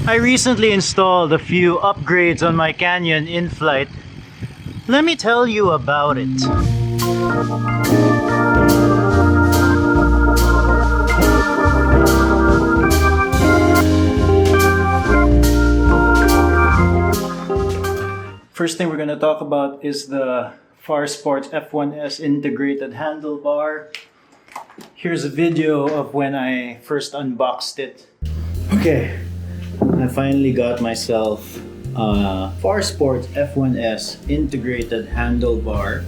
I recently installed a few upgrades on my Canyon Inflite. Let me tell you about it. First thing we're going to talk about is the Farsports F1S integrated handlebar. Here's a video of when I first unboxed it. Okay, I finally got myself a Farsports F1S integrated handlebar.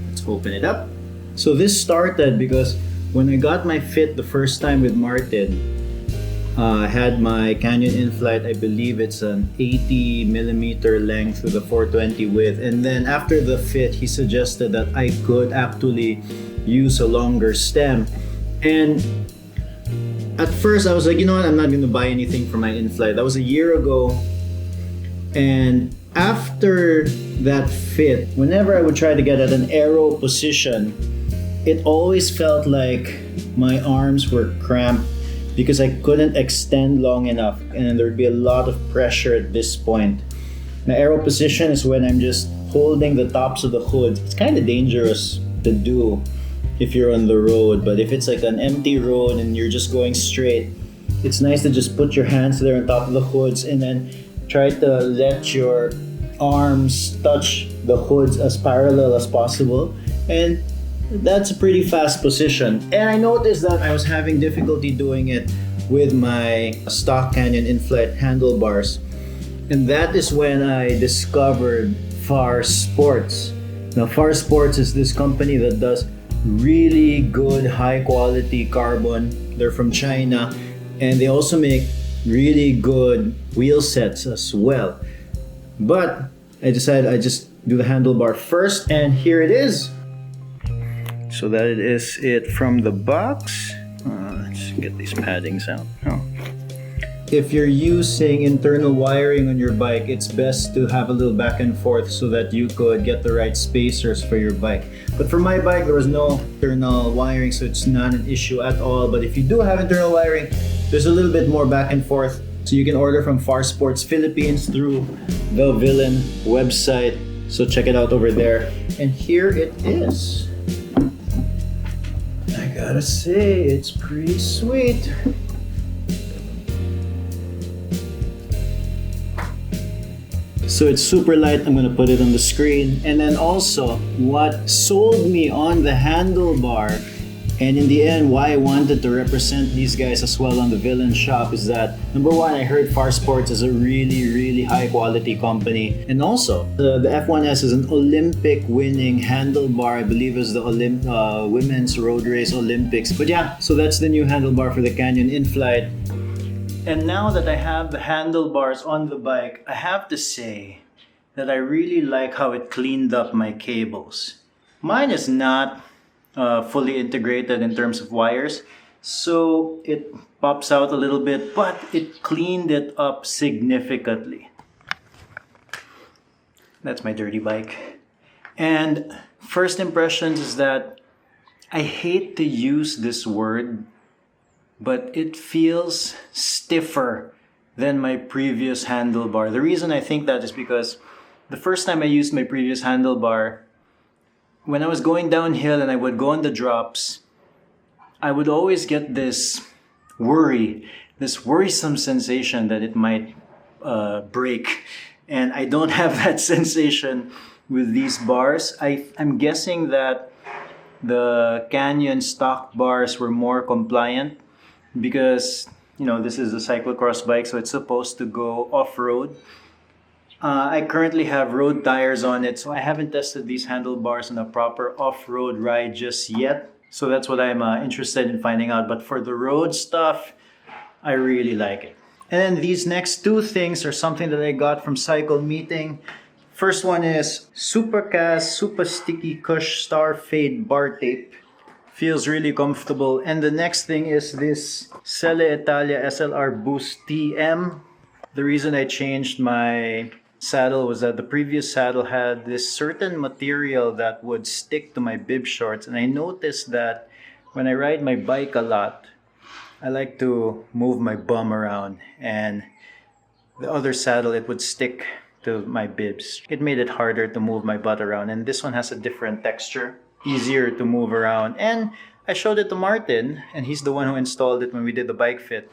Let's open it up. So this started because when I got my fit the first time with Martin, I had my Canyon Inflite, I believe it's an 80mm length with a 420 width. And then after the fit, he suggested that I could actually use a longer stem. And at first I was like, you know what, I'm not going to buy anything for my Inflite. That was a year ago. And after that fit, whenever I would try to get at an aero position, it always felt like my arms were cramped because I couldn't extend long enough, and there'd be a lot of pressure at this point. My aero position is when I'm just holding the tops of the hood. It's kind of dangerous to do if you're on the road, but if it's like an empty road and you're just going straight, it's nice to just put your hands there on top of the hoods and then try to let your arms touch the hoods as parallel as possible. And that's a pretty fast position. And I noticed that I was having difficulty doing it with my stock Canyon Inflite handlebars. And that is when I discovered Farsports. Now Farsports is this company that does really good high quality carbon. They're from China, and they also make really good wheel sets as well. But I decided I just do the handlebar first, and here it is. So that is it from the box. Let's get these paddings out. Oh. If you're using internal wiring on your bike, it's best to have a little back and forth so that you could get the right spacers for your bike. But for my bike, there was no internal wiring, so it's not an issue at all. But if you do have internal wiring, there's a little bit more back and forth. So you can order from Farsports Philippines through the Villain website. So check it out over there. And here it is. I gotta say, it's pretty sweet. So it's super light. I'm gonna put it on the screen. And then also, what sold me on the handlebar, and in the end why I wanted to represent these guys as well on the Villain shop, is that number one, I heard Farsports is a really high quality company, and also the F1S is an Olympic winning handlebar. I believe it was the women's road race Olympics. But yeah, so that's the new handlebar for the Canyon Inflite. And now that I have the handlebars on the bike, I have to say that I really like how it cleaned up my cables. Mine is not fully integrated in terms of wires, so it pops out a little bit, but it cleaned it up significantly. That's my dirty bike. And first impressions is that I hate to use this word, but it feels stiffer than my previous handlebar. The reason I think that is because the first time I used my previous handlebar, when I was going downhill and I would go on the drops, I would always get this worrisome sensation that it might break. And I don't have that sensation with these bars. I'm guessing that the Canyon stock bars were more compliant because, you know, this is a cyclocross bike, so it's supposed to go off-road. I currently have road tires on it, so I haven't tested these handlebars on a proper off-road ride just yet. So that's what I'm interested in finding out. But for the road stuff, I really like it. And then these next two things are something that I got from Cycle Meeting. First one is Supercast Super Sticky Cush Star Fade Bar Tape. Feels really comfortable. And the next thing is this Selle Italia SLR Boost TM. The reason I changed my saddle was that the previous saddle had this certain material that would stick to my bib shorts, and I noticed that when I ride my bike a lot, I like to move my bum around, and The other saddle, it would stick to my bibs. It made it harder to move my butt around, and this one has a different texture, easier to move around. And I showed it to Martin, and he's the one who installed it when we did the bike fit.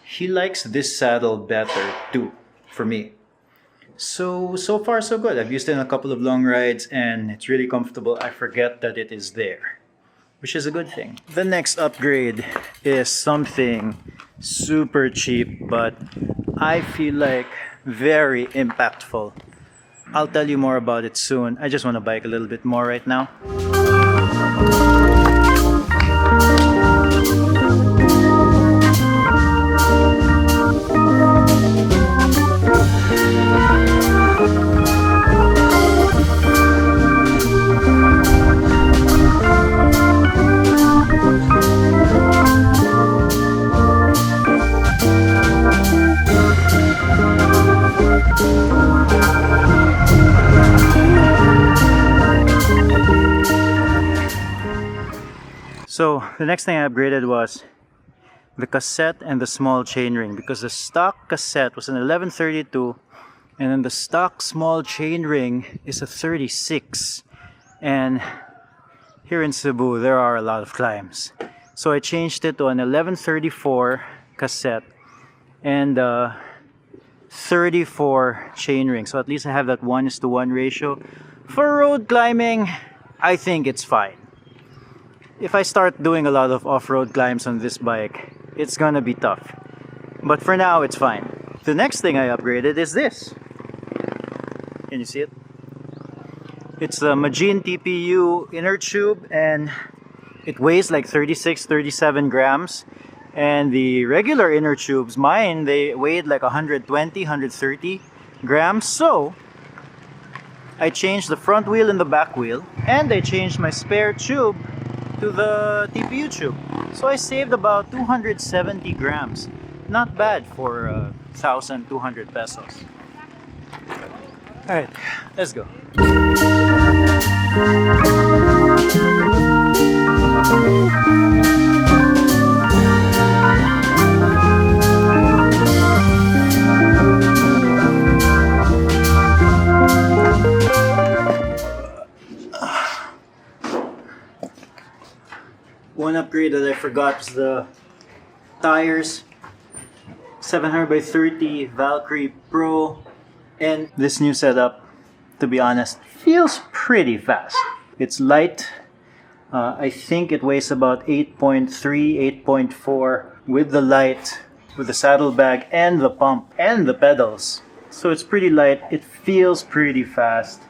He likes this saddle better too, for me. So far so good. I've used it in a couple of long rides and it's really comfortable. I forget that it is there, which is a good thing. The next upgrade is something super cheap, but I feel like very impactful. I'll tell you more about it soon. I just want to bike a little bit more right now. So the next thing I upgraded was the cassette and the small chainring, because the stock cassette was an 1132 and then the stock small chainring is a 36, and here in Cebu there are a lot of climbs, so I changed it to an 1134 cassette and 34 chainring, so at least I have that 1:1 ratio. For road climbing, I think it's fine. If I start doing a lot of off-road climbs on this bike, it's gonna be tough. But for now, it's fine. The next thing I upgraded is this. Can you see it? It's the Magene TPU inner tube, and it weighs like 37 grams. And the regular inner tubes, mine, they weighed like 130 grams. So I changed the front wheel and the back wheel, and I changed my spare tube to the TPU tube. So I saved about 270 grams. Not bad for 1,200 pesos. Alright, let's go. One upgrade that I forgot is the tires. 700/30 Valkyrie Pro, and this new setup, to be honest, feels pretty fast. It's light. I think it weighs about 8.3, 8.4 with the light, with the saddlebag and the pump and the pedals. So it's pretty light. It feels pretty fast.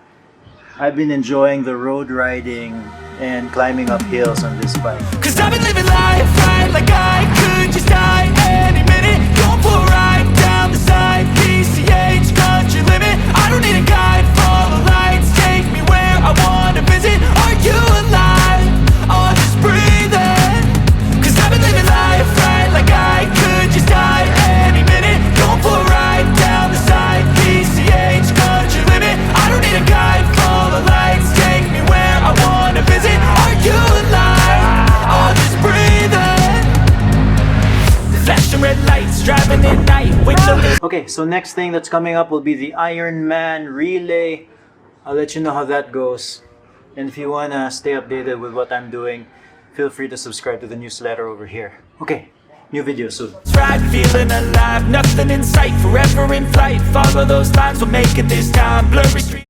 I've been enjoying the road riding and climbing up hills on this bike. Cause I've been living life right like I could just die any minute. Going for a ride down the side, PCH, country limit. I don't need a guide, follow lights, take me where I wanna visit. Are you alive? Or just breathing? Cause I've been living life right like I could just die any minute. Going for a ride down the side, PCH, country limit. I don't need a guide, follow lights, take me where I wanna visit. Are you alive? Or just breathing? Flashing red lights, driving at night with the... Okay, so next thing that's coming up will be the Ironman relay. I'll let you know how that goes. And if you wanna stay updated with what I'm doing, feel free to subscribe to the newsletter over here. Okay, new video soon. Ride, feeling alive, nothing in sight, forever in flight. Follow those lines, we'll make it this time. Blurry street.